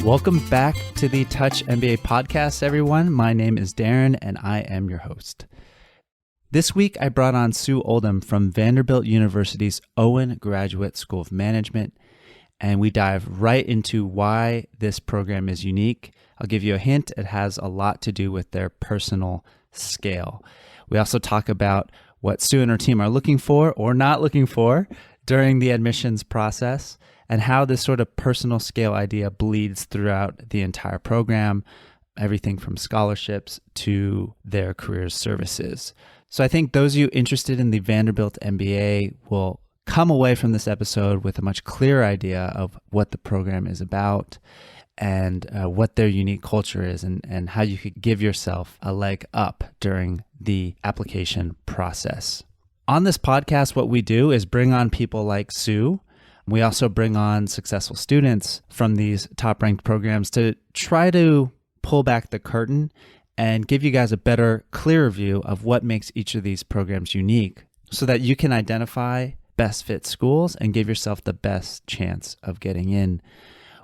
Welcome back to the Touch MBA podcast, everyone. My name is Darren, and I am your host. This week, I brought on Sue Oldham from Vanderbilt University's Owen Graduate School of Management, and we dive right into why this program is unique. I'll give you a hint. It has a lot to do with their personal scale. We also talk about what Sue and her team are looking for or not looking for during the admissions process, and how this sort of personal scale idea bleeds throughout the entire program, everything from scholarships to their career services. So I think those of you interested in the Vanderbilt MBA will come away from this episode with a much clearer idea of what the program is about and what their unique culture is, and how you could give yourself a leg up during the application process. On this podcast, what we do is bring on people like Sue. We also bring on successful students from these top-ranked programs to try to pull back the curtain and give you guys a better, clearer view of what makes each of these programs unique so that you can identify best fit schools and give yourself the best chance of getting in.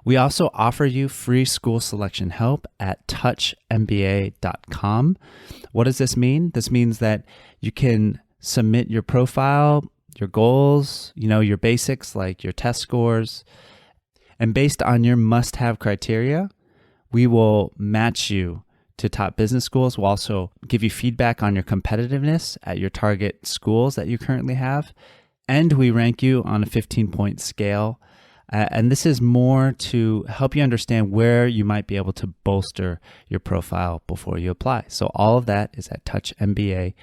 We also offer you free school selection help at touchmba.com. What does this mean? This means that you can submit your profile, your goals, your basics like your test scores. And based on your must-have criteria, we will match you to top business schools. We'll also give you feedback on your competitiveness at your target schools that you currently have. And we rank you on a 15-point scale. And this is more to help you understand where you might be able to bolster your profile before you apply. So all of that is at touchmba.com.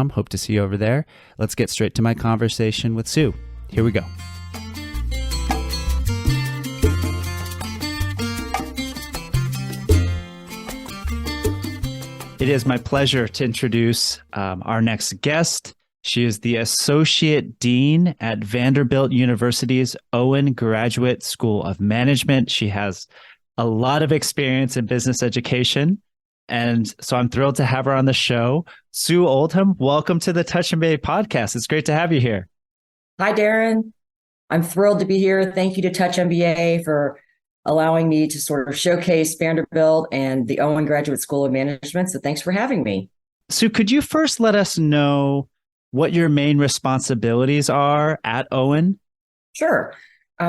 Hope to see you over there. Let's get straight to my conversation with Sue. Here we go. It is my pleasure to introduce our next guest. She is the Associate Dean at Vanderbilt University's Owen Graduate School of Management. She has a lot of experience in business education, and so I'm thrilled to have her on the show. Sue Oldham, welcome to the Touch MBA podcast. It's great to have you here. Hi, Darren. I'm thrilled to be here. Thank you to Touch MBA for allowing me to sort of showcase Vanderbilt and the Owen Graduate School of Management. So thanks for having me. Sue, could you first let us know what your main responsibilities are at Owen? Sure.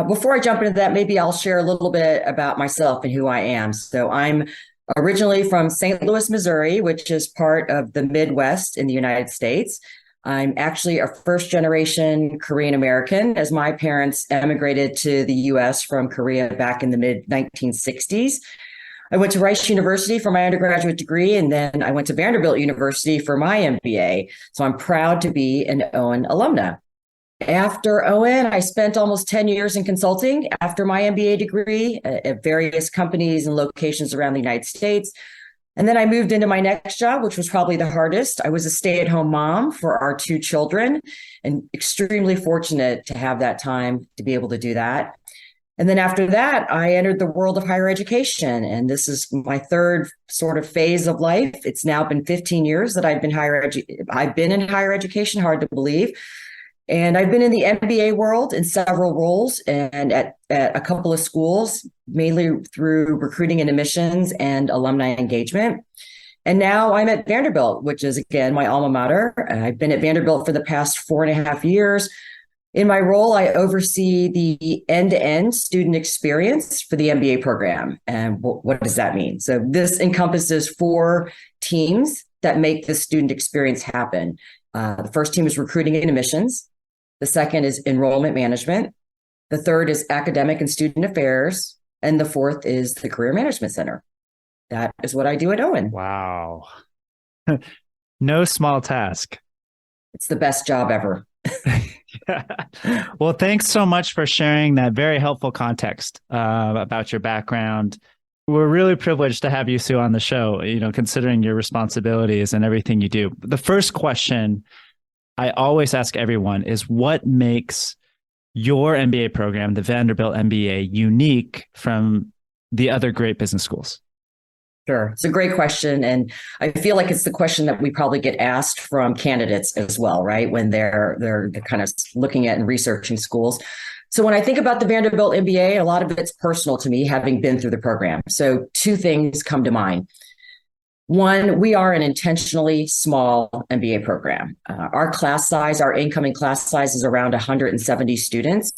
Before I jump into that, maybe I'll share a little bit about myself and who I am. So I'm originally from St. Louis, Missouri, which is part of the Midwest in the United States. I'm actually a first-generation Korean American, as my parents emigrated to the U.S. from Korea back in the mid-1960s. I went to Rice University for my undergraduate degree, and then I went to Vanderbilt University for my MBA. So I'm proud to be an Owen alumna. After Owen, I spent almost 10 years in consulting after my MBA degree at various companies and locations around the United States. And then I moved into my next job, which was probably the hardest. I was a stay-at-home mom for our two children, and extremely fortunate to have that time to be able to do that. And then after that, I entered the world of higher education. And this is my third sort of phase of life. It's now been 15 years that I've been in higher education, hard to believe. And I've been in the MBA world in several roles and at a couple of schools, mainly through recruiting and admissions and alumni engagement. And now I'm at Vanderbilt, which is, again, my alma mater. I've been at Vanderbilt for the past 4.5 years. In my role, I oversee the end-to-end student experience for the MBA program. And what does that mean? So this encompasses 4 teams that make the student experience happen. The first team is recruiting and admissions. The second is enrollment management. The third is academic and student affairs. And the fourth is the Career Management Center. That is what I do at Owen. Wow. No small task. It's the best job ever. Yeah. Well, thanks so much for sharing that very helpful context about your background. We're really privileged to have you, Sue, on the show, considering your responsibilities and everything you do. The first question I always ask everyone is, what makes your MBA program, the Vanderbilt MBA, unique from the other great business schools? Sure. It's a great question. And I feel like it's the question that we probably get asked from candidates as well, right? When they're kind of looking at and researching schools. So when I think about the Vanderbilt MBA, a lot of it's personal to me, having been through the program. So two things come to mind. One, we are an intentionally small MBA program. Our class size, our incoming class size is around 170 students.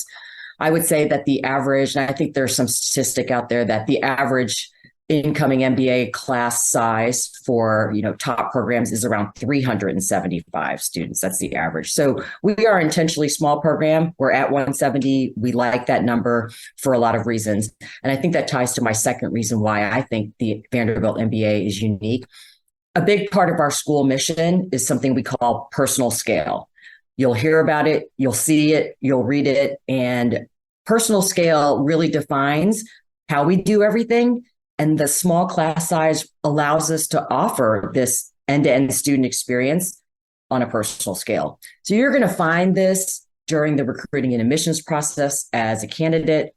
I would say that the average, and I think there's some statistic out there that the average incoming MBA class size for top programs is around 375 students. That's the average. So we are an intentionally small program. We're at 170. We like that number for a lot of reasons. And I think that ties to my second reason why I think the Vanderbilt MBA is unique. A big part of our school mission is something we call personal scale. You'll hear about it, you'll see it, you'll read it, and personal scale really defines how we do everything. And the small class size allows us to offer this end-to-end student experience on a personal scale. So you're going to find this during the recruiting and admissions process as a candidate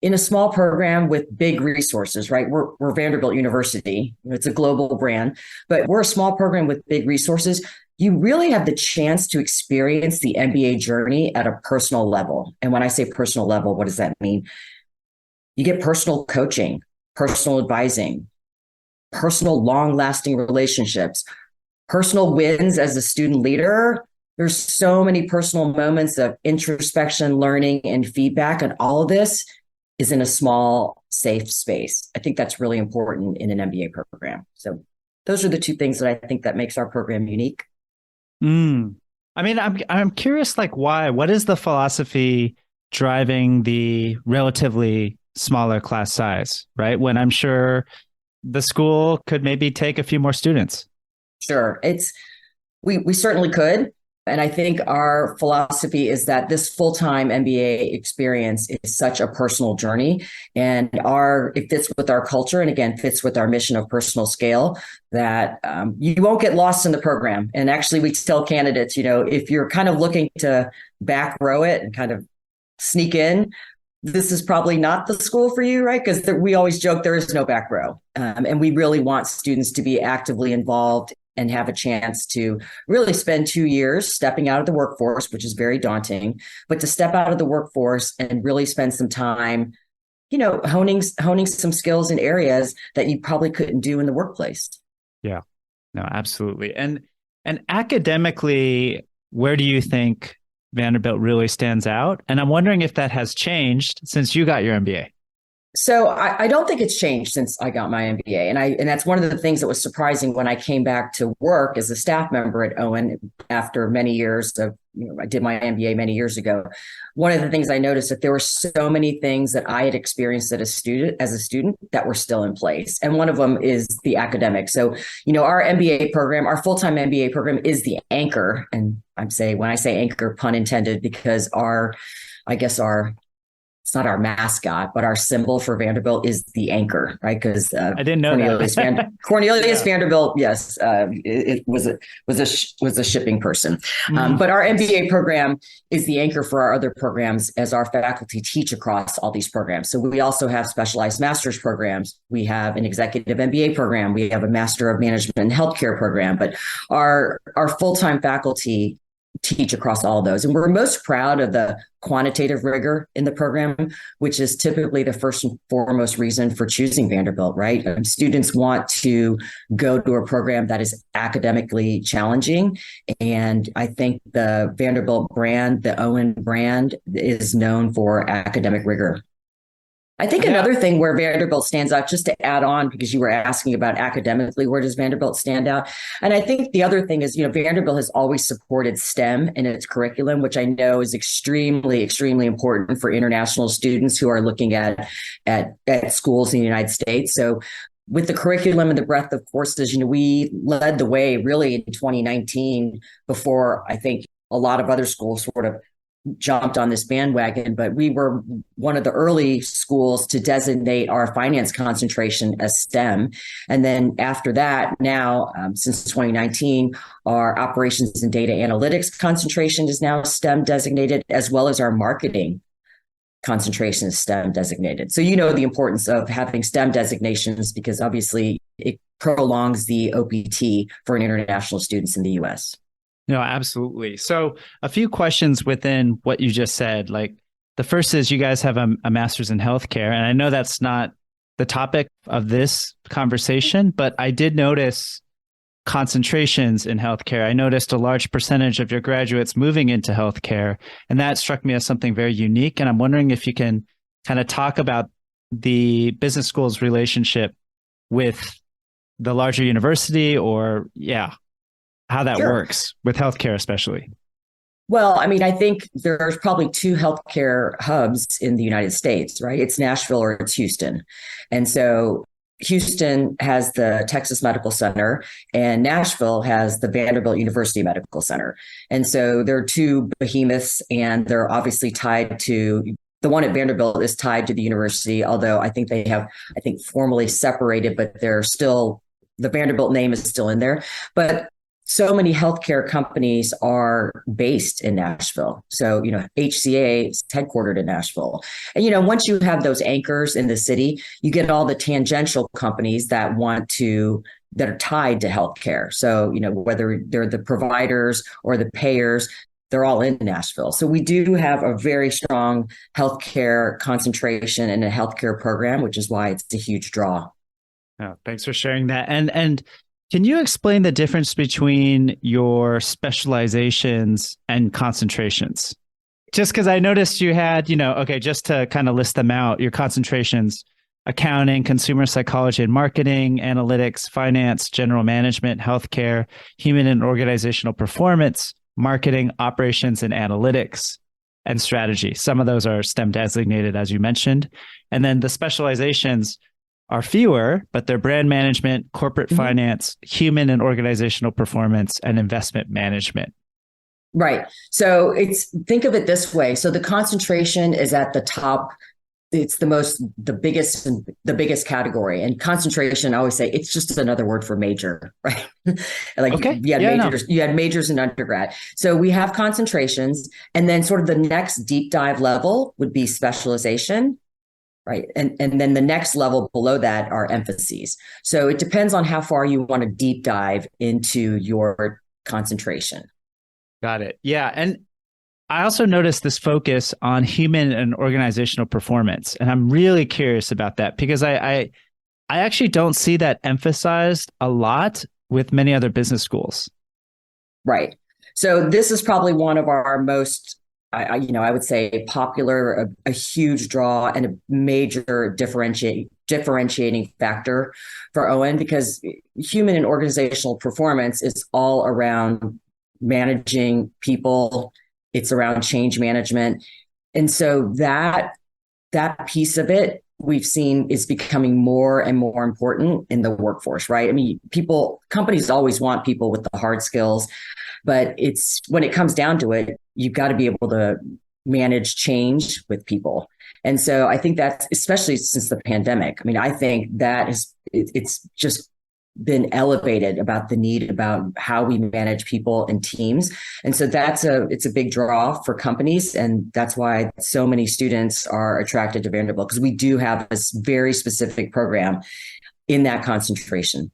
in a small program with big resources, right? We're Vanderbilt University. It's a global brand, but we're a small program with big resources. You really have the chance to experience the MBA journey at a personal level. And when I say personal level, what does that mean? You get personal coaching, personal advising, personal long-lasting relationships, personal wins as a student leader. There's so many personal moments of introspection, learning, and feedback, and all of this is in a small, safe space. I think that's really important in an MBA program. So those are the two things that I think that makes our program unique. I mean, I'm curious, like, why? What is the philosophy driving the relatively smaller class size, right? When I'm sure the school could maybe take a few more students. Sure. We certainly could. And I think our philosophy is that this full-time MBA experience is such a personal journey, and it fits with our culture, and again, fits with our mission of personal scale, that you won't get lost in the program. And actually, we tell candidates, if you're kind of looking to back row it and kind of sneak in, this is probably not the school for you, right? Because we always joke there is no back row. And we really want students to be actively involved and have a chance to really spend 2 years stepping out of the workforce, which is very daunting, but to step out of the workforce and really spend some time, honing some skills in areas that you probably couldn't do in the workplace. Yeah, no, absolutely. And academically, where do you think Vanderbilt really stands out? And I'm wondering if that has changed since you got your MBA. So I don't think it's changed since I got my MBA. And that's one of the things that was surprising when I came back to work as a staff member at Owen after many years of, I did my MBA many years ago. One of the things I noticed that there were so many things that I had experienced as a student that were still in place. And one of them is the academic. So, our MBA program, our full-time MBA program is the anchor. And when I say anchor, pun intended, because it's not our mascot, but our symbol for Vanderbilt is the anchor, right? Because I didn't know Cornelius Vanderbilt, yes, it was a shipping person. But our MBA program is the anchor for our other programs, as our faculty teach across all these programs. So we also have specialized master's programs. We have an executive MBA program. We have a Master of Management and Healthcare program. But our full-time faculty teach across all of those. And we're most proud of the quantitative rigor in the program, which is typically the first and foremost reason for choosing Vanderbilt, right? Students want to go to a program that is academically challenging. And I think the Vanderbilt brand, the Owen brand, is known for academic rigor. I think another thing where Vanderbilt stands out, just to add on, because you were asking about academically, where does Vanderbilt stand out? And I think the other thing is, Vanderbilt has always supported STEM in its curriculum, which I know is extremely, extremely important for international students who are looking at schools in the United States. So with the curriculum and the breadth of courses, we led the way really in 2019 before I think a lot of other schools sort of jumped on this bandwagon, but we were one of the early schools to designate our finance concentration as STEM. And then after that, now, since 2019, our operations and data analytics concentration is now STEM designated, as well as our marketing concentration is STEM designated. So the importance of having STEM designations, because obviously it prolongs the OPT for international students in the US. No, absolutely. So a few questions within what you just said, like, The first is you guys have a master's in healthcare. And I know that's not the topic of this conversation, but I did notice concentrations in healthcare. I noticed a large percentage of your graduates moving into healthcare, and that struck me as something very unique. And I'm wondering if you can kind of talk about the business school's relationship with the larger university, or how that Sure. works with healthcare, especially. Well, I mean, I think there's probably two healthcare hubs in the United States, right? It's Nashville or it's Houston. And so Houston has the Texas Medical Center and Nashville has the Vanderbilt University Medical Center. And so they're two behemoths and they're obviously tied to the one at Vanderbilt is tied to the university, although I think they have, I think formally separated, but they're still, the Vanderbilt name is still in there. But so many healthcare companies are based in Nashville. So, HCA is headquartered in Nashville. And, once you have those anchors in the city, you get all the tangential companies that are tied to healthcare. So, whether they're the providers or the payers, they're all in Nashville. So we do have a very strong healthcare concentration and a healthcare program, which is why it's a huge draw. Oh, thanks for sharing that. And can you explain the difference between your specializations and concentrations? Just because I noticed you had, just to kind of list them out, your concentrations: accounting, consumer psychology and marketing, analytics, finance, general management, healthcare, human and organizational performance, marketing, operations and analytics, and strategy. Some of those are STEM designated, as you mentioned. And then the specializations are fewer, but they're brand management, corporate finance, human and organizational performance, and investment management. Right. So think of it this way. So the concentration is at the top. It's the biggest category. And concentration, I always say it's just another word for major, right? Okay. You had majors in undergrad. So we have concentrations, and then sort of the next deep dive level would be specialization. Right. And then the next level below that are emphases. So it depends on how far you want to deep dive into your concentration. Got it. Yeah. And I also noticed this focus on human and organizational performance. And I'm really curious about that because I actually don't see that emphasized a lot with many other business schools. Right. So this is probably one of our most I would say popular, a huge draw and a major differentiating factor for Owen, because human and organizational performance is all around managing people. It's around change management. And so that piece of it we've seen is becoming more and more important in the workforce, right? I mean, companies always want people with the hard skills, but it's when it comes down to it, you've got to be able to manage change with people. And so I think that's, especially since the pandemic, I mean, I think it's just been elevated about the need about how we manage people and teams. And so it's a big draw for companies. And that's why so many students are attracted to Vanderbilt, because we do have this very specific program in that concentration.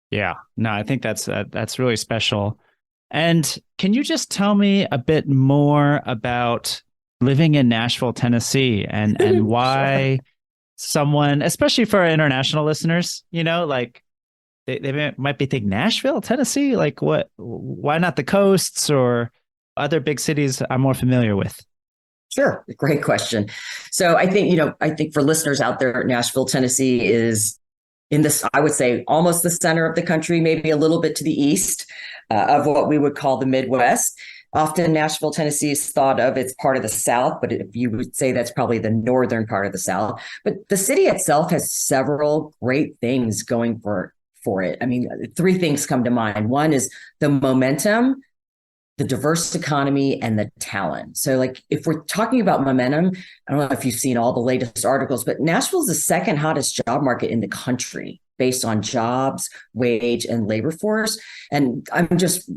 Yeah, no, I think that's really special. And can you just tell me a bit more about living in Nashville, Tennessee, and why someone, especially for our international listeners, like they might be thinking Nashville, Tennessee, like why not the coasts or other big cities I'm more familiar with? Sure. Great question. So I think for listeners out there, Nashville, Tennessee is in this, I would say, almost the center of the country, maybe a little bit to the east of what we would call the Midwest. Often Nashville, Tennessee is thought of as part of the South, but if you would say that's probably the northern part of the South. But the city itself has several great things going for it. I mean, three things come to mind. One is the momentum, the diverse economy, and the talent. So like if we're talking about momentum, I don't know if you've seen all the latest articles, but Nashville is the second hottest job market in the country based on jobs, wage, and labor force. And I'm just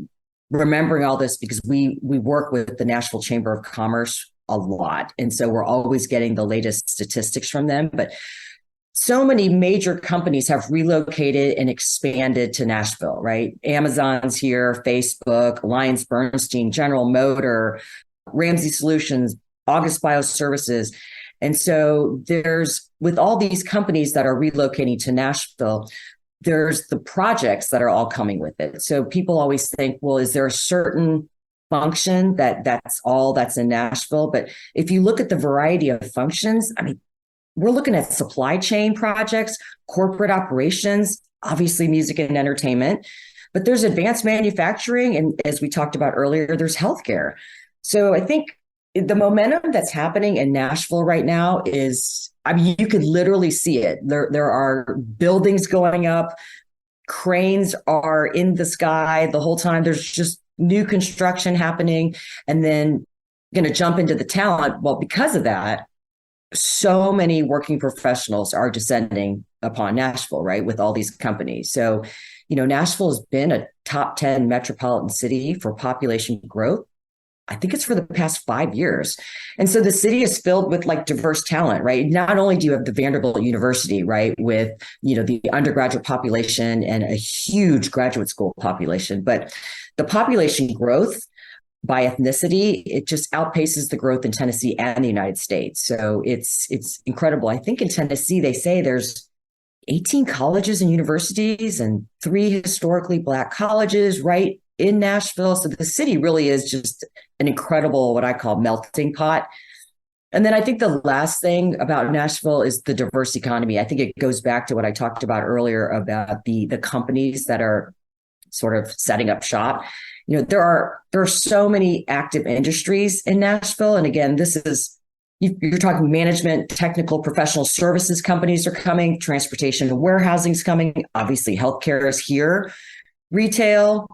remembering all this because we work with the Nashville Chamber of Commerce a lot. And so we're always getting the latest statistics from them. But so many major companies have relocated and expanded to Nashville, right? Amazon's here, Facebook, AllianceBernstein, General Motor, Ramsey Solutions, August Bioservices. And so with all these companies that are relocating to Nashville, there's the projects that are all coming with it. So people always think, well, is there a certain function that's all that's in Nashville? But if you look at the variety of functions, I mean, we're looking at supply chain projects, corporate operations, obviously music and entertainment, but there's advanced manufacturing. And as we talked about earlier, there's healthcare. So I think the momentum that's happening in Nashville right now is, I mean, you could literally see it. There are buildings going up, cranes are in the sky the whole time. There's just new construction happening. And then going to jump into the talent. Well, because of that, so many working professionals are descending upon Nashville, right? With all these companies. So, Nashville has been a top 10 metropolitan city for population growth. I think it's for the past 5 years. And so the city is filled with like diverse talent, right? Not only do you have the Vanderbilt University, right? With, the undergraduate population and a huge graduate school population, but the population growth by ethnicity, it just outpaces the growth in Tennessee and the United States. So it's incredible. I think in Tennessee, they say there's 18 colleges and universities and 3 historically Black colleges right in Nashville. So the city really is just an incredible, what I call melting pot. And then I think the last thing about Nashville is the diverse economy. I think it goes back to what I talked about earlier about the companies that are sort of setting up shop. There are so many active industries in Nashville. And again, you're talking management, technical, professional services companies are coming, transportation and warehousing is coming. Obviously, healthcare is here, retail,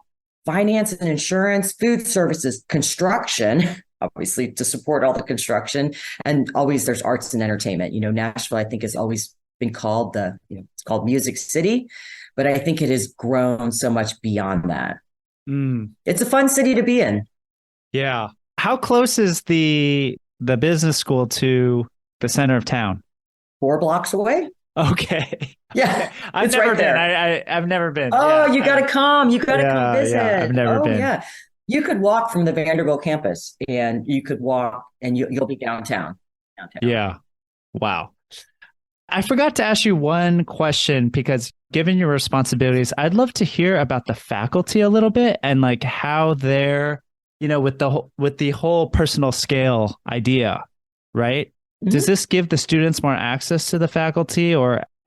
finance and insurance, food services, construction, obviously to support all the construction. And always there's arts and entertainment. Nashville, I think, has always been called it's called Music City, but I think it has grown so much beyond that. It's a fun city to be in. Yeah. How close is the business school to the center of town? 4 blocks away. Okay. Yeah. I've never been. I've never been. Oh, yeah. You got to come. You got to come visit. Yeah, I've never been. Yeah. You could walk from the Vanderbilt campus and you could walk and you'll be downtown. Yeah. Wow. I forgot to ask you one question because given your responsibilities, I'd love to hear about the faculty a little bit and like how they're, with the whole personal scale idea, right? Mm-hmm. Does this give the students more access to the faculty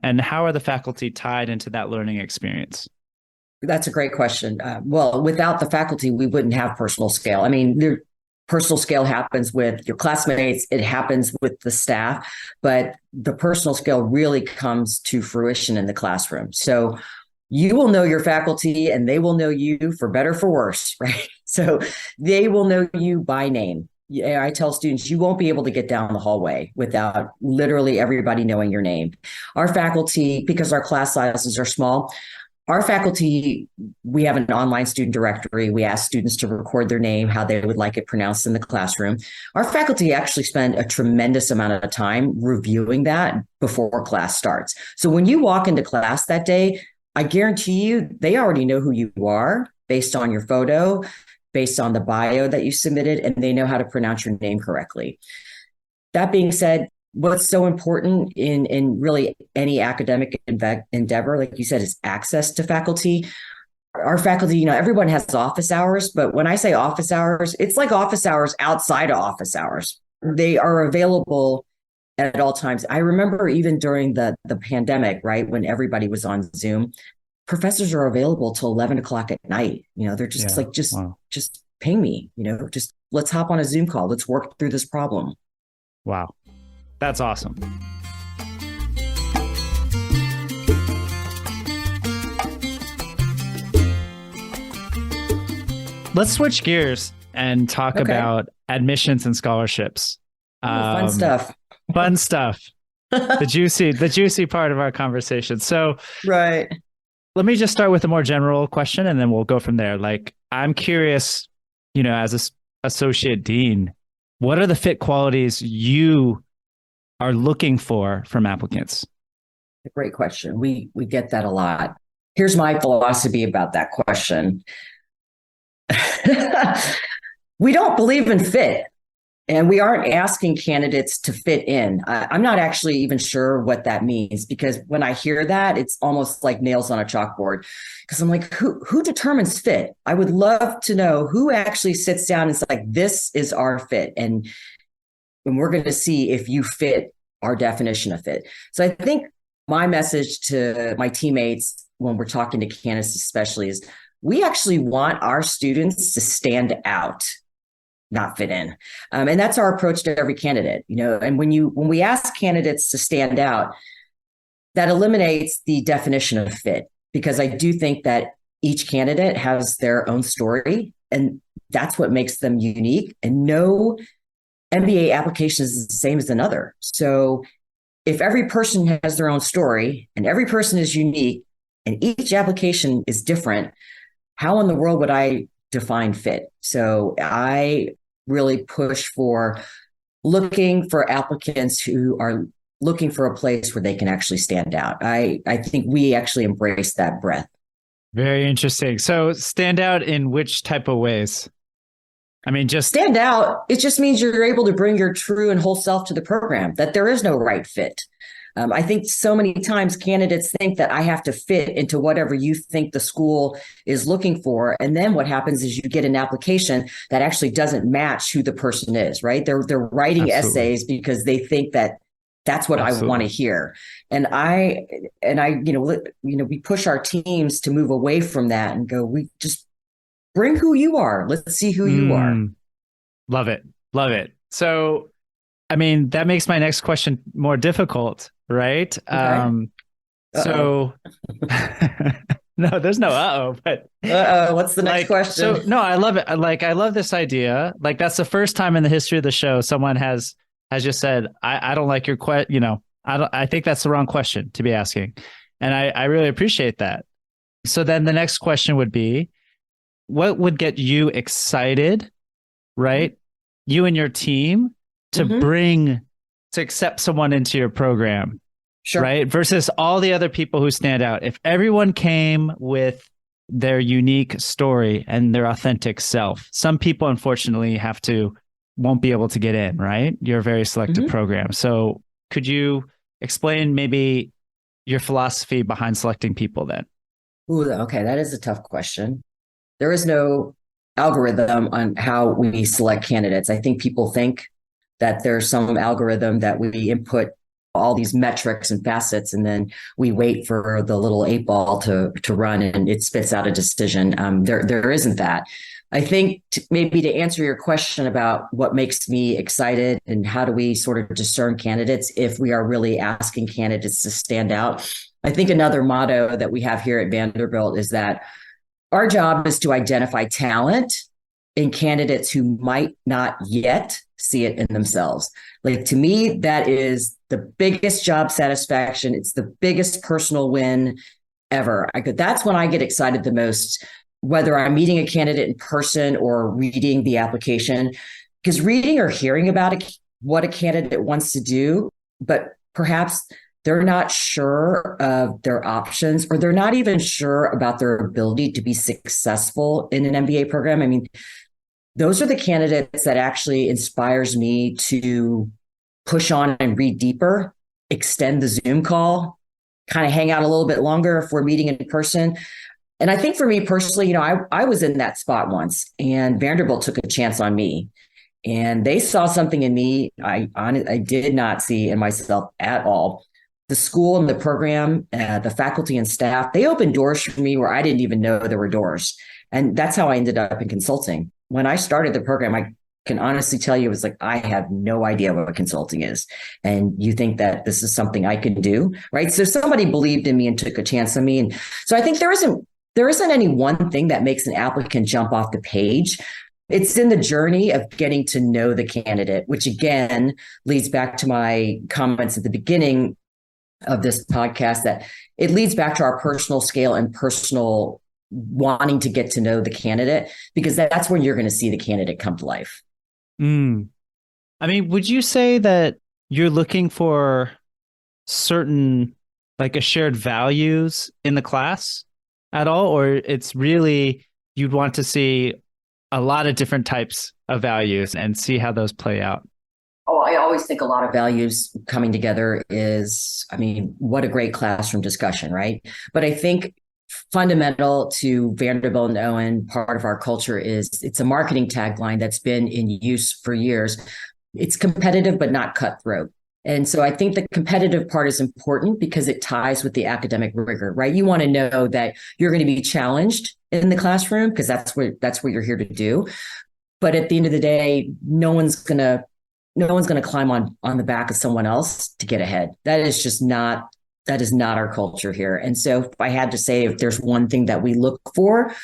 and how are the faculty tied into that learning experience? That's a great question. Well, without the faculty, we wouldn't have personal scale. I mean, personal scale happens with your classmates, it happens with the staff, but the personal scale really comes to fruition in the classroom. So you will know your faculty and they will know you for better, for worse, right? So they will know you by name. I tell students, you won't be able to get down the hallway without literally everybody knowing your name. Our faculty, because our class sizes are small, our faculty, we have an online student directory. We ask students to record their name, how they would like it pronounced in the classroom. Our faculty actually spend a tremendous amount of time reviewing that before class starts. So when you walk into class that day, I guarantee you, they already know who you are based on your photo, based on the bio that you submitted, and they know how to pronounce your name correctly. That being said, what's so important in really any academic endeavor, like you said, is access to faculty. Our faculty, everyone has office hours, but when I say office hours, it's like office hours outside of office hours. They are available at all times. I remember even during the pandemic, right, when everybody was on Zoom, professors are available till 11 o'clock at night. They're just just ping me, just let's hop on a Zoom call. Let's work through this problem. Wow. That's awesome. Let's switch gears and talk about admissions and scholarships. Fun stuff. Fun stuff. The juicy part of our conversation. So, right. Let me just start with a more general question and then we'll go from there. Like, I'm curious, as an associate dean, what are the fit qualities you are looking for from applicants? A great question. We get that a lot. Here's my philosophy about that question. We don't believe in fit. And we aren't asking candidates to fit in. I'm not actually even sure what that means, because when I hear that, it's almost like nails on a chalkboard. Because I'm like, who determines fit? I would love to know who actually sits down and is like, this is our fit. And we're going to see if you fit our definition of fit. So I think my message to my teammates when we're talking to candidates especially is we actually want our students to stand out, not fit in. And that's our approach to every candidate, and when we ask candidates to stand out, that eliminates the definition of fit, because I do think that each candidate has their own story, and that's what makes them unique. And no MBA application is the same as another. So if every person has their own story and every person is unique and each application is different, how in the world would I define fit? So I really push for looking for applicants who are looking for a place where they can actually stand out. I think we actually embrace that breadth. Very interesting. So stand out in which type of ways? I mean, just stand out. It just means you're able to bring your true and whole self to the program, that there is no right fit. I think so many times candidates think that I have to fit into whatever you think the school is looking for. And then what happens is you get an application that actually doesn't match who the person is, right? They're writing essays because they think that that's what I want to hear. And I, we push our teams to move away from that and go, we just bring who you are. Let's see who you are. Love it. Love it. So, I mean, that makes my next question more difficult, right? Okay. So no, there's no uh-oh, but what's the next question? So no, I love it. I love this idea. Like, that's the first time in the history of the show someone has just said, I don't like your question. I think that's the wrong question to be asking. And I really appreciate that. So then the next question would be, what would get you excited, right? You and your team to accept someone into your program, sure, right? Versus all the other people who stand out. If everyone came with their unique story and their authentic self, some people unfortunately won't be able to get in, right? You're a very selective program. So could you explain maybe your philosophy behind selecting people then? Ooh, okay, that is a tough question. There is no algorithm on how we select candidates. I think people think that there's some algorithm that we input all these metrics and facets, and then we wait for the little 8-ball to run and it spits out a decision. There isn't that. I think maybe to answer your question about what makes me excited and how do we sort of discern candidates if we are really asking candidates to stand out, I think another motto that we have here at Vanderbilt is that our job is to identify talent in candidates who might not yet see it in themselves. Like, to me, that is the biggest job satisfaction. It's the biggest personal win ever. That's when I get excited the most, whether I'm meeting a candidate in person or reading the application, because reading or hearing about what a candidate wants to do, but perhaps they're not sure of their options, or they're not even sure about their ability to be successful in an MBA program. I mean, those are the candidates that actually inspires me to push on and read deeper, extend the Zoom call, kind of hang out a little bit longer if we're meeting in person. And I think for me personally, I was in that spot once, and Vanderbilt took a chance on me, and they saw something in me I did not see in myself at all. The school and the program, the faculty and staff, they opened doors for me where I didn't even know there were doors. And that's how I ended up in consulting. When I started the program, I can honestly tell you, it was like, I have no idea what consulting is. And you think that this is something I could do, right? So somebody believed in me and took a chance on me. And so I think there isn't any one thing that makes an applicant jump off the page. It's in the journey of getting to know the candidate, which again leads back to my comments at the beginning of this podcast, that it leads back to our personal scale and personal wanting to get to know the candidate, because that's when you're going to see the candidate come to life. I mean, would you say that you're looking for certain, like, a shared values in the class at all? Or it's really, you'd want to see a lot of different types of values and see how those play out. Oh, I always think a lot of values coming together is, I mean, what a great classroom discussion, right? But I think fundamental to Vanderbilt and Owen, part of our culture is it's a marketing tagline that's been in use for years. It's competitive, but not cutthroat. And so I think the competitive part is important because it ties with the academic rigor, right? You want to know that you're going to be challenged in the classroom because that's what you're here to do. But at the end of the day, no one's going to climb on the back of someone else to get ahead. That is not our culture here. And so if I had to say, if there's one thing that we look for,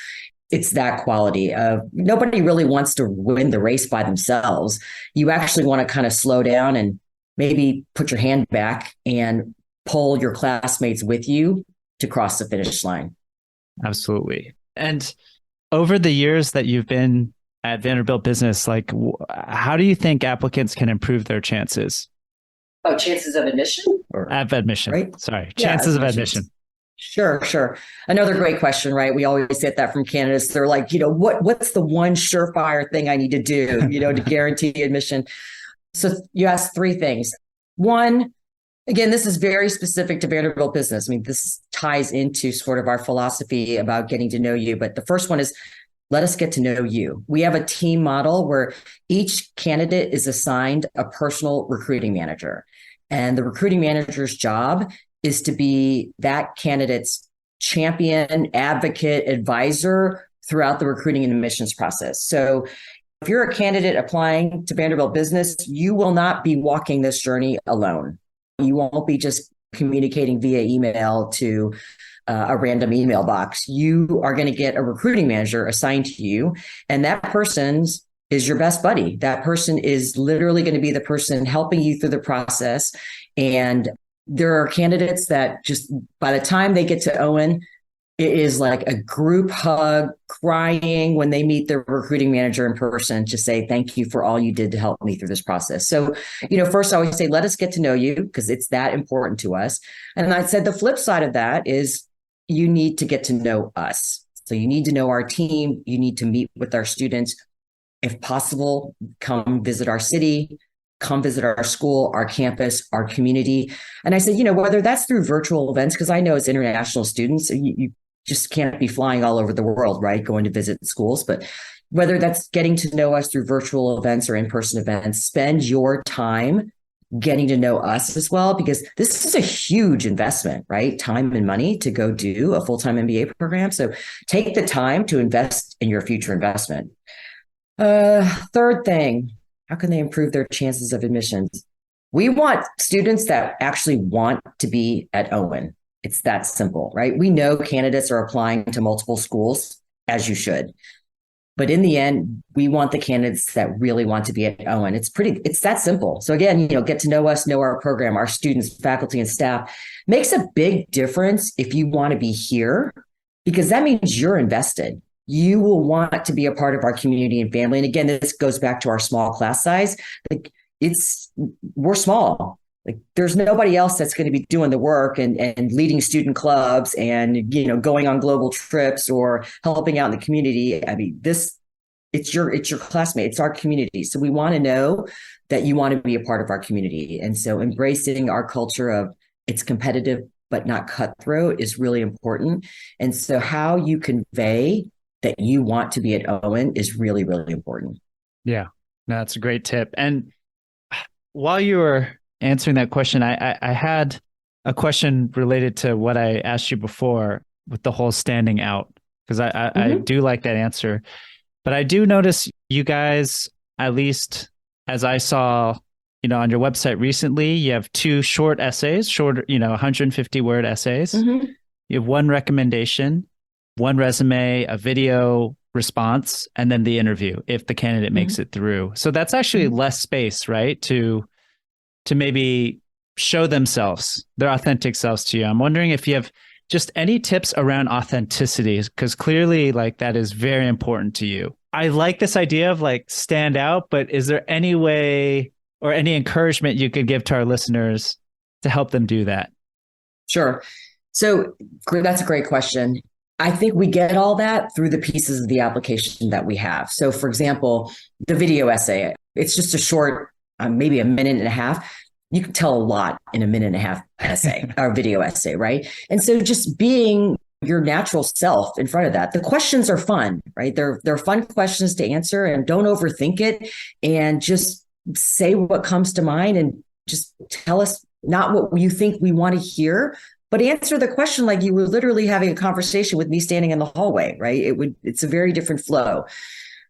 it's that quality of nobody really wants to win the race by themselves. You actually want to kind of slow down and maybe put your hand back and pull your classmates with you to cross the finish line. Absolutely. And over the years that you've been at Vanderbilt Business, like how do you think applicants can improve their chances? Oh, chances of admission? Of admission, right? Sorry, chances of admission. Sure. Another great question, right? We always get that from candidates. They're like, what's the one surefire thing I need to do, to guarantee admission? So you asked three things. One, again, this is very specific to Vanderbilt Business. I mean, this ties into sort of our philosophy about getting to know you. But the first one is, let us get to know you. We have a team model where each candidate is assigned a personal recruiting manager. And the recruiting manager's job is to be that candidate's champion, advocate, advisor throughout the recruiting and admissions process. So if you're a candidate applying to Vanderbilt Business, you will not be walking this journey alone. You won't be just communicating via email to a random email box. You are going to get a recruiting manager assigned to you, and that person's is your best buddy. That person is literally going to be the person helping you through the process. And there are candidates that just by the time they get to Owen, it is like a group hug, crying when they meet their recruiting manager in person to say, thank you for all you did to help me through this process. So, first I always say, let us get to know you because it's that important to us. And I said the flip side of that is you need to get to know us. So you need to know our team. You need to meet with our students. If possible, come visit our city, come visit our school, our campus, our community. And I said, whether that's through virtual events, because I know as international students, you just can't be flying all over the world, right? Going to visit schools. But whether that's getting to know us through virtual events or in-person events, spend your time getting to know us as well, because this is a huge investment, right? Time and money to go do a full-time MBA program. So take the time to invest in your future investment. Third thing, how can they improve their chances of admissions? We want students that actually want to be at Owen. It's that simple, right? We know candidates are applying to multiple schools, as you should. But in the end, we want the candidates that really want to be at Owen. It's that simple. So again, get to know us, know our program, our students, faculty, and staff. Makes a big difference if you want to be here, because that means you're invested. You will want to be a part of our community and family. And again, this goes back to our small class size. Like we're small. Like there's nobody else that's going to be doing the work and leading student clubs and, going on global trips or helping out in the community. I mean, it's your classmate. It's our community. So we want to know that you want to be a part of our community. And so embracing our culture of it's competitive, but not cutthroat is really important. And so how you convey that you want to be at Owen is really, really important. Yeah, no, that's a great tip. And while you were answering that question, I had a question related to what I asked you before with the whole standing out, because I do like that answer. But I do notice you guys, at least as I saw, on your website recently, you have 2 short essays, 150 word essays. Mm-hmm. You have 1 recommendation, 1 resume, a video response, and then the interview if the candidate makes it through. So that's actually less space, right? To maybe show themselves, their authentic selves to you. I'm wondering if you have just any tips around authenticity, because clearly like that is very important to you. I like this idea of like stand out, but is there any way or any encouragement you could give to our listeners to help them do that? Sure. So that's a great question. I think we get all that through the pieces of the application that we have. So, for example, the video essay, it's just a short, maybe a minute and a half. You can tell a lot in a minute and a half essay or video essay, right? And so just being your natural self in front of that. The questions are fun, right? They're fun questions to answer, and don't overthink it, and just say what comes to mind and just tell us not what you think we want to hear, but answer the question like you were literally having a conversation with me standing in the hallway, right? It's a very different flow.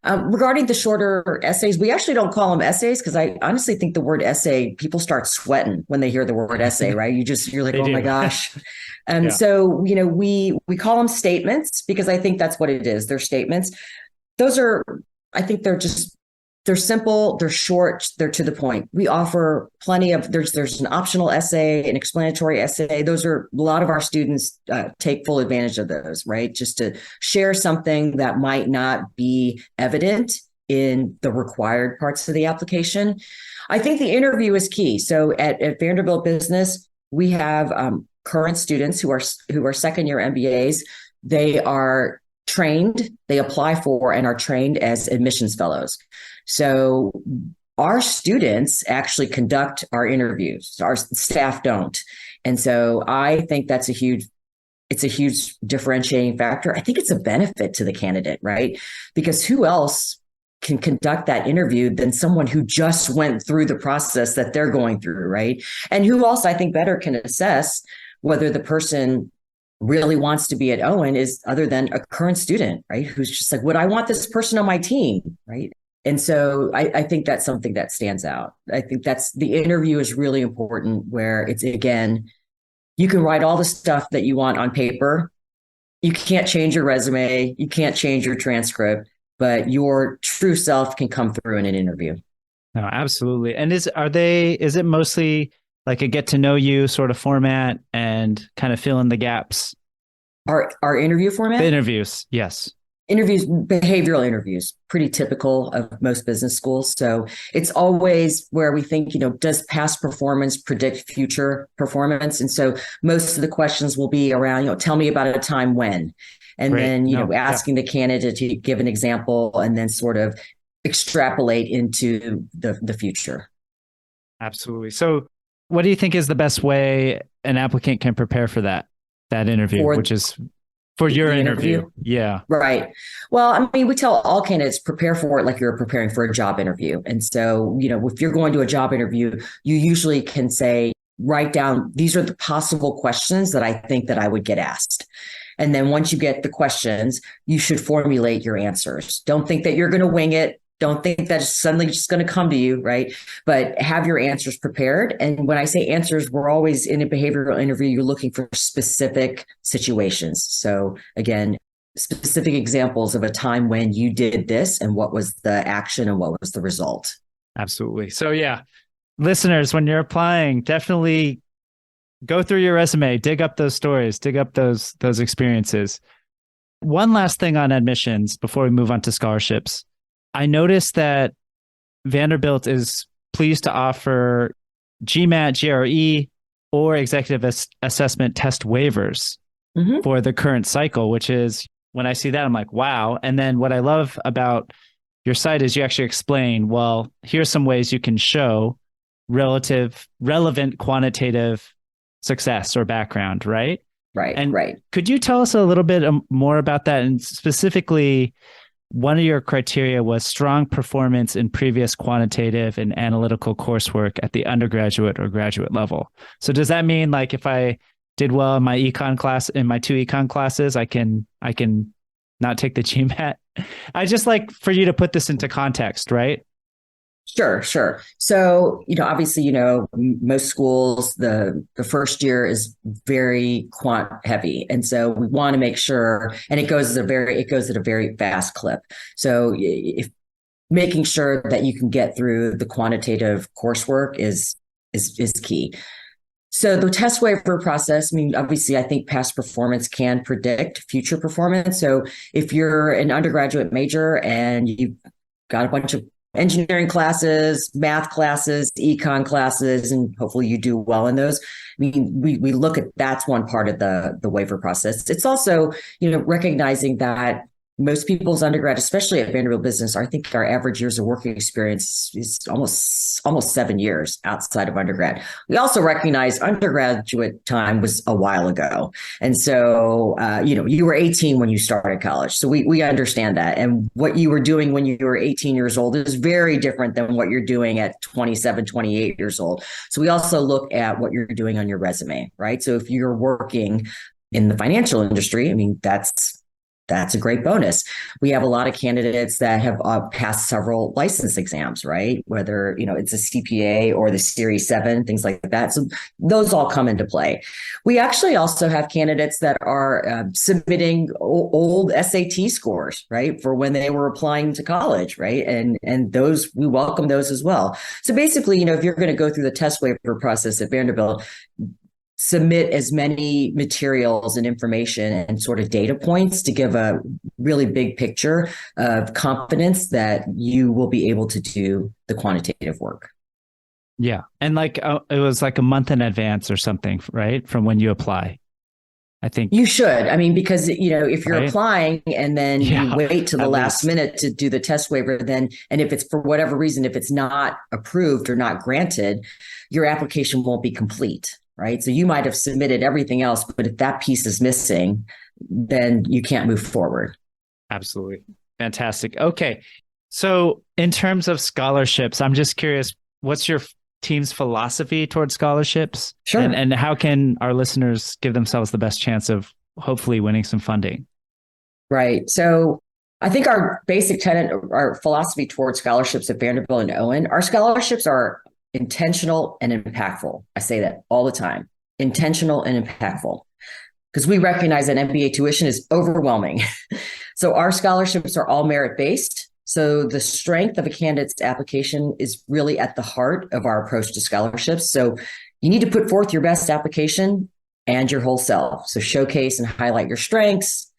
Regarding the shorter essays, we actually don't call them essays because I honestly think the word essay, people start sweating when they hear the word essay, right? You're like, oh my gosh. And so, we call them statements because I think that's what it is. They're statements. Those are, I think they're simple, they're short, they're to the point. We offer plenty of, there's an optional essay, an explanatory essay. Those are, a lot of our students take full advantage of those, right? Just to share something that might not be evident in the required parts of the application. I think the interview is key. So at Vanderbilt Business, we have current students who are second year MBAs. They are trained, they apply for and are trained as admissions fellows. So our students actually conduct our interviews. Our staff don't. And so I think it's a huge differentiating factor. I think it's a benefit to the candidate, right? Because who else can conduct that interview than someone who just went through the process that they're going through, right? And who else I think better can assess whether the person really wants to be at Owen is other than a current student, right? Who's just like, would I want this person on my team, right? And so I think that's something that stands out. I think the interview is really important, where it's, again, you can write all the stuff that you want on paper. You can't change your resume. You can't change your transcript, but your true self can come through in an interview. No, absolutely. And is it mostly like a get to know you sort of format and kind of fill in the gaps? Our interview format? The interviews, yes. Interviews, behavioral interviews, pretty typical of most business schools. So it's always where we think, does past performance predict future performance? And so most of the questions will be around, tell me about a time when, and Great. Then, asking the candidate to give an example and then sort of extrapolate into the future. Absolutely. So what do you think is the best way an applicant can prepare for that interview, which is for your interview? Yeah. Right. Well, we tell all candidates, prepare for it like you're preparing for a job interview. And so, if you're going to a job interview, you usually can say, write down, these are the possible questions that I think that I would get asked. And then once you get the questions, you should formulate your answers. Don't think that you're going to wing it. Don't think that it's suddenly just going to come to you, right? But have your answers prepared. And when I say answers, we're always in a behavioral interview, you're looking for specific situations. So again, specific examples of a time when you did this and what was the action and what was the result. Absolutely. So yeah, listeners, when you're applying, definitely go through your resume, dig up those stories, dig up those experiences. One last thing on admissions before we move on to scholarships. I noticed that Vanderbilt is pleased to offer GMAT, GRE, or executive assessment test waivers for the current cycle, which is, when I see that, I'm like, wow. And then what I love about your site is you actually explain, well, here's some ways you can show relevant quantitative success or background, right? Right. And right. Could you tell us a little bit more about that? And specifically, one of your criteria was strong performance in previous quantitative and analytical coursework at the undergraduate or graduate level. So does that mean, like, if I did well in my my two econ classes, I can not take the GMAT? I just like for you to put this into context, right? Sure. So, obviously, most schools, the first year is very quant heavy. And so we want to make sure, and it goes at a very fast clip. So if making sure that you can get through the quantitative coursework is key. So the test waiver process, obviously, I think past performance can predict future performance. So if you're an undergraduate major and you've got a bunch of engineering classes, math classes, econ classes, and hopefully you do well in those. I mean, we look at that's one part of the waiver process. It's also, recognizing that most people's undergrad, especially at Vanderbilt Business, I think our average years of working experience is almost 7 years outside of undergrad. We also recognize undergraduate time was a while ago. And so, you were 18 when you started college. So we understand that. And what you were doing when you were 18 years old is very different than what you're doing at 27, 28 years old. So we also look at what you're doing on your resume, right? So if you're working in the financial industry, I mean, that's a great bonus. We have a lot of candidates that have passed several license exams, right? Whether, it's a CPA or the Series 7, things like that. So those all come into play. We actually also have candidates that are submitting old SAT scores, right? For when they were applying to college, right? And those, we welcome those as well. So basically, if you're going to go through the test waiver process at Vanderbilt, submit as many materials and information and sort of data points to give a really big picture of confidence that you will be able to do the quantitative work. Yeah. And it was like a month in advance or something, right? From when you apply. I think you should. I mean, because, if you're right? Applying and then you wait to the last minute to do the test waiver, and if it's for whatever reason, if it's not approved or not granted, your application won't be complete. Right. So you might have submitted everything else, but if that piece is missing, then you can't move forward. Absolutely. Fantastic. Okay. So in terms of scholarships, I'm just curious, what's your team's philosophy towards scholarships? Sure. And how can our listeners give themselves the best chance of hopefully winning some funding? Right. So I think our basic tenet, our philosophy towards scholarships at Vanderbilt and Owen, our scholarships are intentional and impactful. I say that all the time, intentional and impactful, because we recognize that MBA tuition is overwhelming. So our scholarships are all merit-based. So the strength of a candidate's application is really at the heart of our approach to scholarships. So you need to put forth your best application and your whole self. So showcase and highlight your strengths,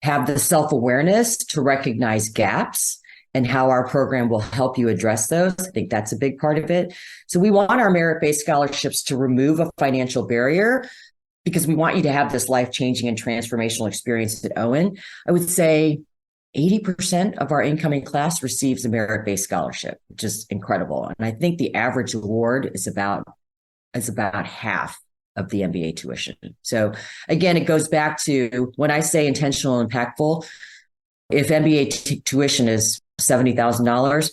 have the self-awareness to recognize gaps and how our program will help you address those. I think that's a big part of it. So we want our merit-based scholarships to remove a financial barrier because we want you to have this life-changing and transformational experience at Owen. I would say 80% of our incoming class receives a merit-based scholarship, which is incredible. And I think the average award is about half of the MBA tuition. So again, it goes back to when I say intentional and impactful, if MBA tuition is $70,000,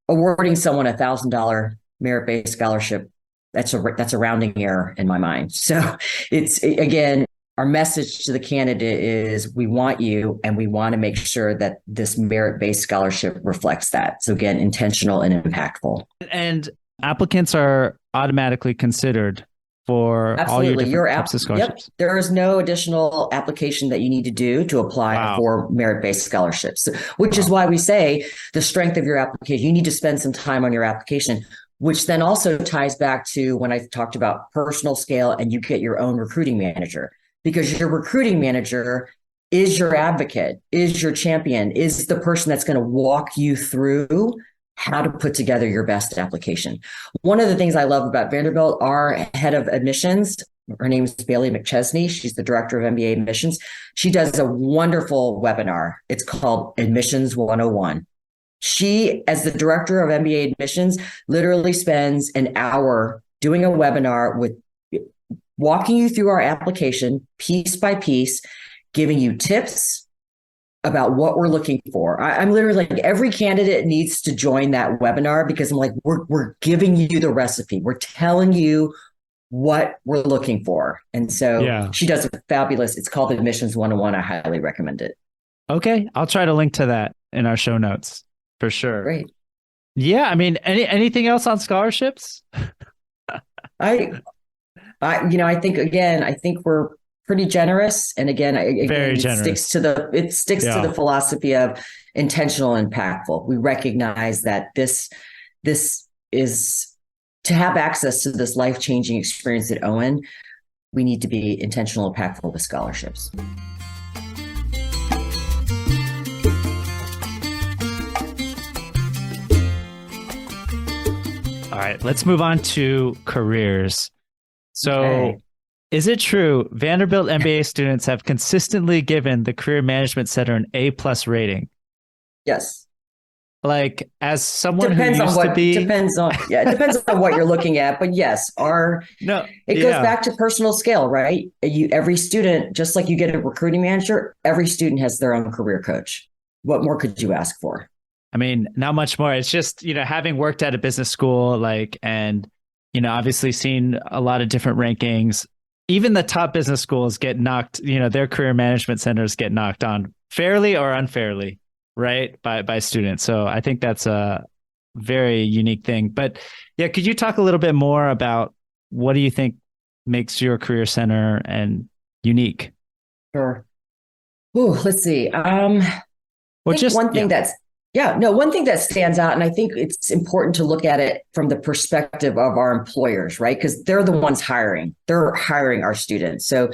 awarding someone $1,000 merit-based scholarship, that's a rounding error in my mind. So it's, again, our message to the candidate is we want you and we want to make sure that this merit-based scholarship reflects that. So again, intentional and impactful. And applicants are automatically considered for all your different types of scholarships. Yep. There is no additional application that you need to do to apply for merit-based scholarships, which is why we say the strength of your application. You need to spend some time on your application, which then also ties back to when I talked about personal scale and you get your own recruiting manager, because your recruiting manager is your advocate, is your champion, is the person that's going to walk you through how to put together your best application. One of the things I love about Vanderbilt, our head of admissions, her name is Bailey McChesney. She's the director of MBA admissions. She does a wonderful webinar. It's called Admissions 101. She, as the director of MBA admissions, literally spends an hour doing a webinar with walking you through our application piece by piece, giving you tips about what we're looking for. I'm literally like, every candidate needs to join that webinar because I'm like, we're giving you the recipe. We're telling you what we're looking for. And so she does a fabulous, it's called Admissions 101. I highly recommend it. Okay. I'll try to link to that in our show notes for sure. Great. Yeah. I mean, anything else on scholarships? I think we're pretty generous. And again, Very it generous. sticks to the philosophy of intentional and impactful. We recognize that this is to have access to this life-changing experience at Owen. We need to be intentional and impactful with scholarships. All right, let's move on to careers. So, Okay. is it true Vanderbilt MBA students have consistently given the Career Management Center an A+ rating? Yes. Like, as someone who Depends on used to what be, depends on yeah, it depends on what you're looking at. But yes, no, it goes yeah. back to personal scale, right? Every student, just like you get a recruiting manager, every student has their own career coach. What more could you ask for? I mean, not much more. It's just, having worked at a business school, and, obviously seen a lot of different rankings, even the top business schools get knocked, their career management centers get knocked on fairly or unfairly, right? By students. So I think that's a very unique thing. But yeah, could you talk a little bit more about what do you think makes your career center and unique? Sure. Ooh, let's see. Well, Think just, one thing yeah. that's yeah, no, one thing that stands out, and I think it's important to look at it from the perspective of our employers, right? Because they're the ones hiring. They're hiring our students. So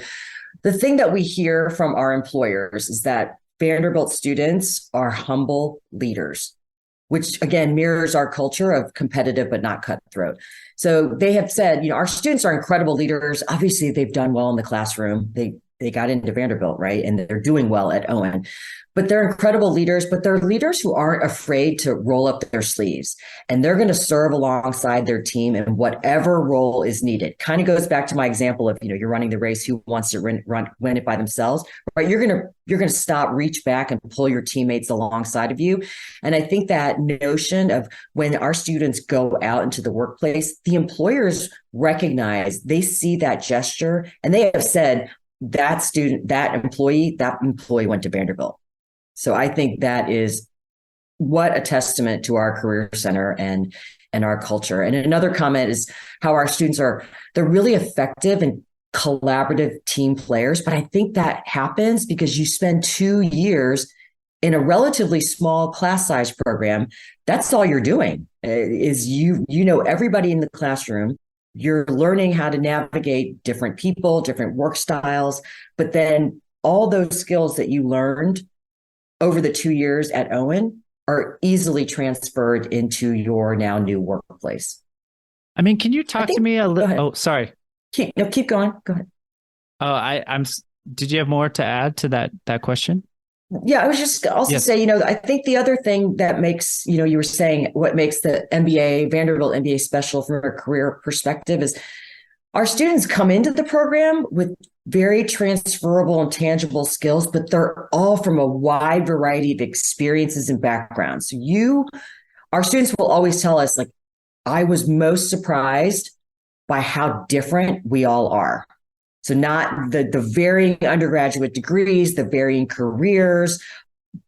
the thing that we hear from our employers is that Vanderbilt students are humble leaders, which again mirrors our culture of competitive but not cutthroat. So they have said, our students are incredible leaders. Obviously, they've done well in the classroom. They got into Vanderbilt, right? And they're doing well at Owen. But they're incredible leaders, but they're leaders who aren't afraid to roll up their sleeves. And they're going to serve alongside their team in whatever role is needed. Kind of goes back to my example of, you're running the race, who wants to win it by themselves, right? You're going to stop, reach back and pull your teammates alongside of you. And I think that notion of when our students go out into the workplace, the employers recognize, they see that gesture, and they have said, that employee went to Vanderbilt. So I think that is what a testament to our career center and our culture. And another comment is how our students they're really effective and collaborative team players. But I think that happens because you spend 2 years in a relatively small class size program. That's all you're doing is you know everybody in the classroom. You're learning how to navigate different people, different work styles, but then all those skills that you learned over the 2 years at Owen are easily transferred into your now new workplace. I mean, can you talk to me a little? Oh, sorry. Keep going. Go ahead. Oh, did you have more to add to that question? Yeah, I was just also say, I think the other thing that makes, you were saying what makes the Vanderbilt MBA special from a career perspective is our students come into the program with very transferable and tangible skills, but they're all from a wide variety of experiences and backgrounds. Our students will always tell us, like, I was most surprised by how different we all are. So not the varying undergraduate degrees, the varying careers,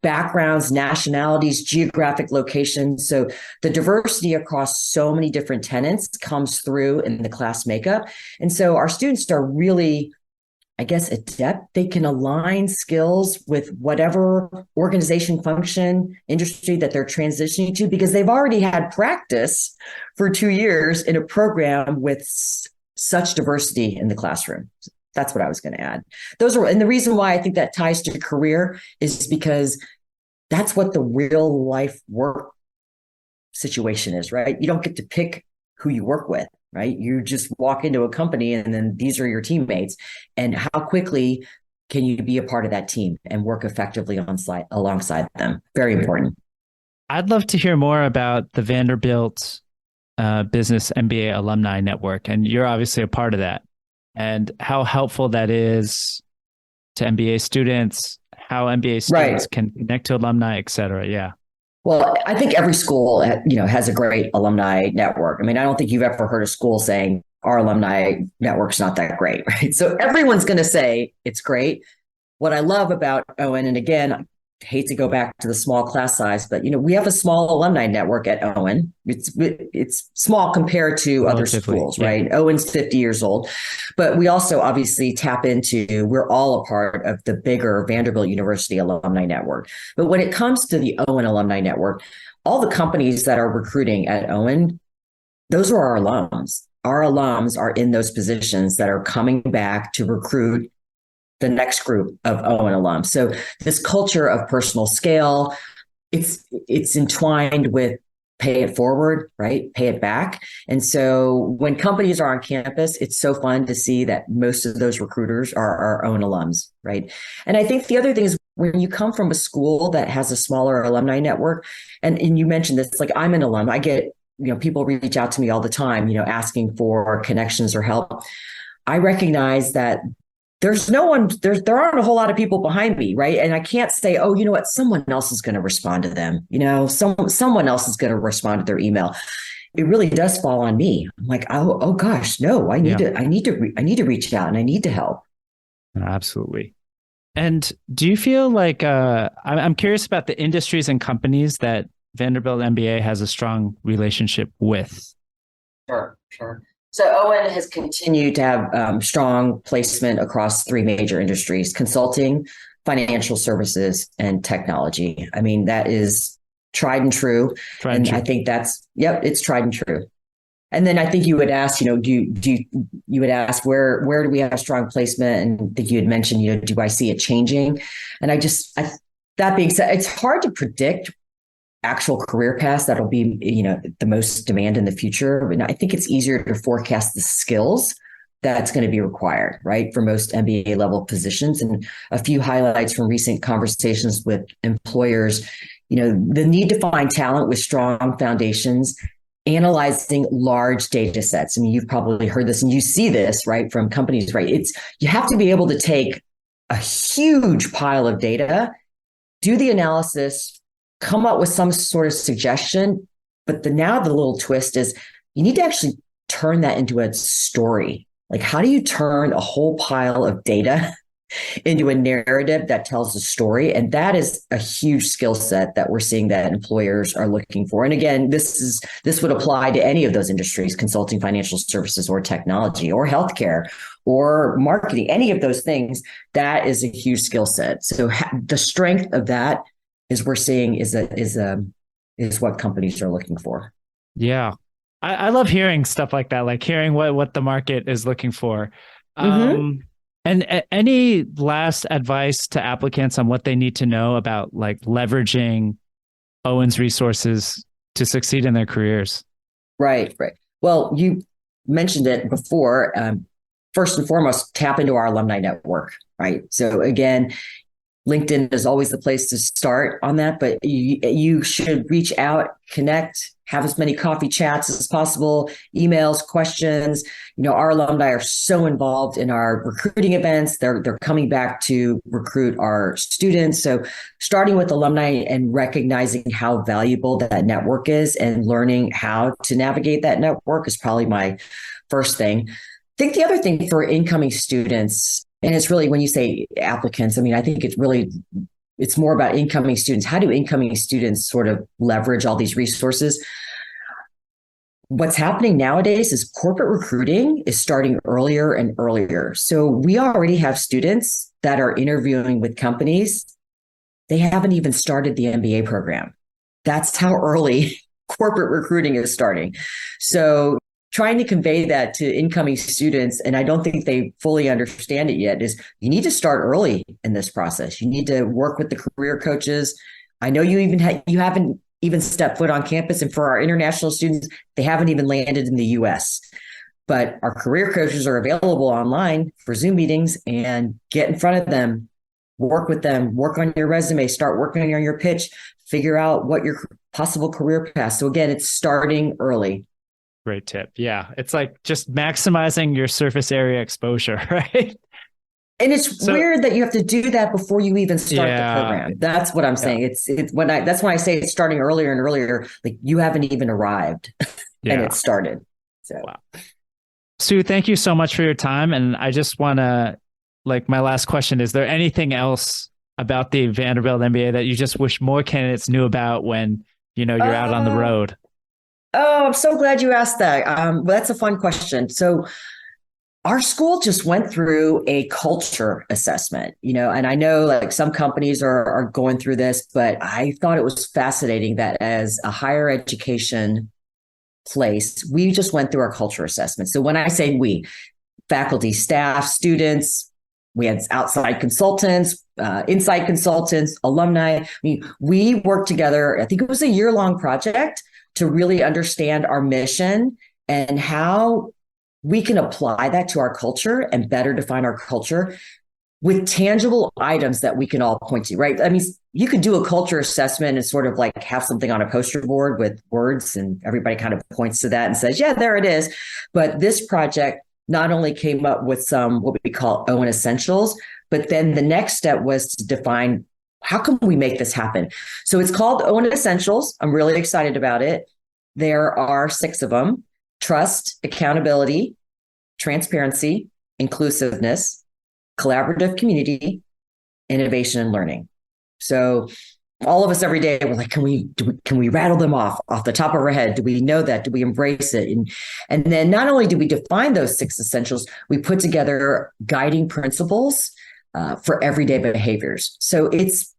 backgrounds, nationalities, geographic locations. So the diversity across so many different tenets comes through in the class makeup. And so our students are really, I guess, adept. They can align skills with whatever organization, function, industry that they're transitioning to, because they've already had practice for 2 years in a program with such diversity in the classroom. That's what I was going to add. And the reason why I think that ties to career is because that's what the real life work situation is, right? You don't get to pick who you work with, right? You just walk into a company and then these are your teammates. And how quickly can you be a part of that team and work effectively alongside them? Very important. I'd love to hear more about the Vanderbilt Business MBA Alumni Network. And you're obviously a part of that. And how helpful that is to MBA students, how MBA students can connect to alumni, et cetera. Yeah. Well, I think every school, has a great alumni network. I mean, I don't think you've ever heard a school saying our alumni network's not that great, right? So everyone's going to say it's great. What I love about Owen, and again, I hate to go back to the small class size, but we have a small alumni network at Owen. It's small compared to other schools, right? Yeah. Owen's 50 years old, but we also obviously we're all a part of the bigger Vanderbilt University alumni network. But when it comes to the Owen alumni network, all the companies that are recruiting at Owen, those are our alums. Our alums are in those positions that are coming back to recruit the next group of Owen alums. So this culture of personal scale, it's entwined with pay it forward, right? Pay it back. And so when companies are on campus, it's so fun to see that most of those recruiters are our own alums, right? And I think the other thing is when you come from a school that has a smaller alumni network, and you mentioned this, like I'm an alum, I get, people reach out to me all the time, asking for connections or help. I recognize that there's no one, there aren't a whole lot of people behind me, right? And I can't say, oh, you know what, someone else is going to respond to them. Someone else is going to respond to their email. It really does fall on me. I'm like, oh gosh, no, I need to reach out and I need to help. Absolutely. And do you feel like, I'm curious about the industries and companies that Vanderbilt MBA has a strong relationship with? Sure. So Owen has continued to have strong placement across three major industries: consulting, financial services, and technology. I mean, that is tried and true. I think it's tried and true. And then I think you would ask, you would ask where do we have strong placement? And I think you had mentioned, do I see it changing? And that being said, it's hard to predict actual career paths that'll be, the most demand in the future. And I think it's easier to forecast the skills that's going to be required, right, for most MBA level positions. And a few highlights from recent conversations with employers, the need to find talent with strong foundations, analyzing large data sets. I mean, you've probably heard this and you see this, right, from companies, right? You have to be able to take a huge pile of data, do the analysis, come up with some sort of suggestion. But now the little twist is you need to actually turn that into a story. Like, how do you turn a whole pile of data into a narrative that tells a story? And that is a huge skill set that we're seeing that employers are looking for. And again, this would apply to any of those industries: consulting, financial services, or technology, or healthcare, or marketing, any of those things. That is a huge skill set. So the strength of that is we're seeing is what companies are looking for. Yeah. I love hearing stuff like that, like hearing what the market is looking for. And any last advice to applicants on what they need to know about like leveraging Owen's resources to succeed in their careers? Right. Well, you mentioned it before. First and foremost, tap into our alumni network, right? So again, LinkedIn is always the place to start on that, but you should reach out, connect, have as many coffee chats as possible, emails, questions. Our alumni are so involved in our recruiting events. They're coming back to recruit our students. So starting with alumni and recognizing how valuable that network is and learning how to navigate that network is probably my first thing. I think the other thing for incoming students, and it's really when you say applicants, I mean, I think it's more about incoming students. How do incoming students sort of leverage all these resources? What's happening nowadays is corporate recruiting is starting earlier and earlier. So we already have students that are interviewing with companies. They haven't even started the MBA program. That's how early corporate recruiting is starting. So trying to convey that to incoming students, and I don't think they fully understand it yet, is you need to start early in this process. You need to work with the career coaches. I know you haven't even stepped foot on campus, and for our international students, they haven't even landed in the US. But our career coaches are available online for Zoom meetings, and get in front of them, work with them, work on your resume, start working on your pitch, figure out what your possible career path. So again, it's starting early. Great tip. Yeah. It's like just maximizing your surface area exposure, right? And it's weird that you have to do that before you even start the program. That's what I'm saying. That's when I say it's starting earlier and earlier, like you haven't even arrived and it started. So wow. Sue, thank you so much for your time. And I just want to, like, my last question, is there anything else about the Vanderbilt MBA that you just wish more candidates knew about when, you're out on the road? Oh, I'm so glad you asked that. Well, that's a fun question. So our school just went through a culture assessment, and I know like some companies are going through this, but I thought it was fascinating that as a higher education place, we just went through our culture assessment. So when I say we, faculty, staff, students, we had outside consultants, inside consultants, alumni. I mean, we worked together. I think it was a year-long project to really understand our mission and how we can apply that to our culture and better define our culture with tangible items that we can all point to, right? I mean, you could do a culture assessment and sort of like have something on a poster board with words and everybody kind of points to that and says, yeah, there it is. But this project not only came up with some, what we call Owen essentials, but then the next step was to define, how can we make this happen? So it's called Owen Essentials. I'm really excited about it. There are 6 of them: trust, accountability, transparency, inclusiveness, collaborative community, innovation, and learning. So all of us every day, we're like, can we rattle them off the top of our head? Do we know that? Do we embrace it? And then not only do we define those 6 essentials, we put together guiding principles for everyday behaviors. So it's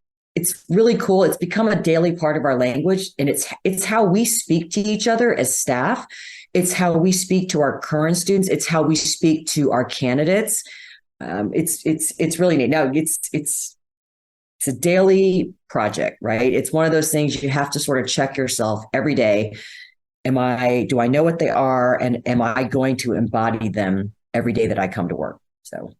really cool. It's become a daily part of our language, and it's how we speak to each other as staff. It's how we speak to our current students. It's how we speak to our candidates. It's really neat. Now it's a daily project, right? It's one of those things you have to sort of check yourself every day. Do I know what they are? And am I going to embody them every day that I come to work? So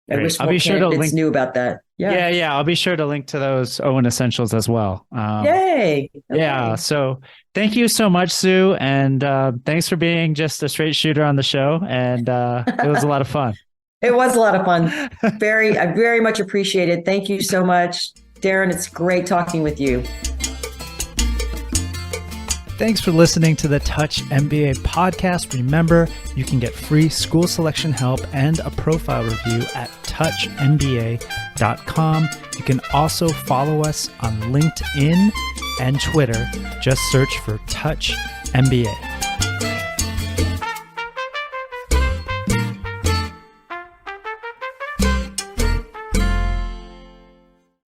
I wish I'll be sure to link. Knew about that. Yeah. I'll be sure to link to those Owen essentials as well. Yay! Okay. Yeah. So thank you so much, Sue, and thanks for being just a straight shooter on the show. And it was a lot of fun. It was a lot of fun. I very much appreciate it. Thank you so much, Darren. It's great talking with you. Thanks for listening to the Touch MBA podcast. Remember, you can get free school selection help and a profile review at touchmba.com. You can also follow us on LinkedIn and Twitter. Just search for Touch MBA.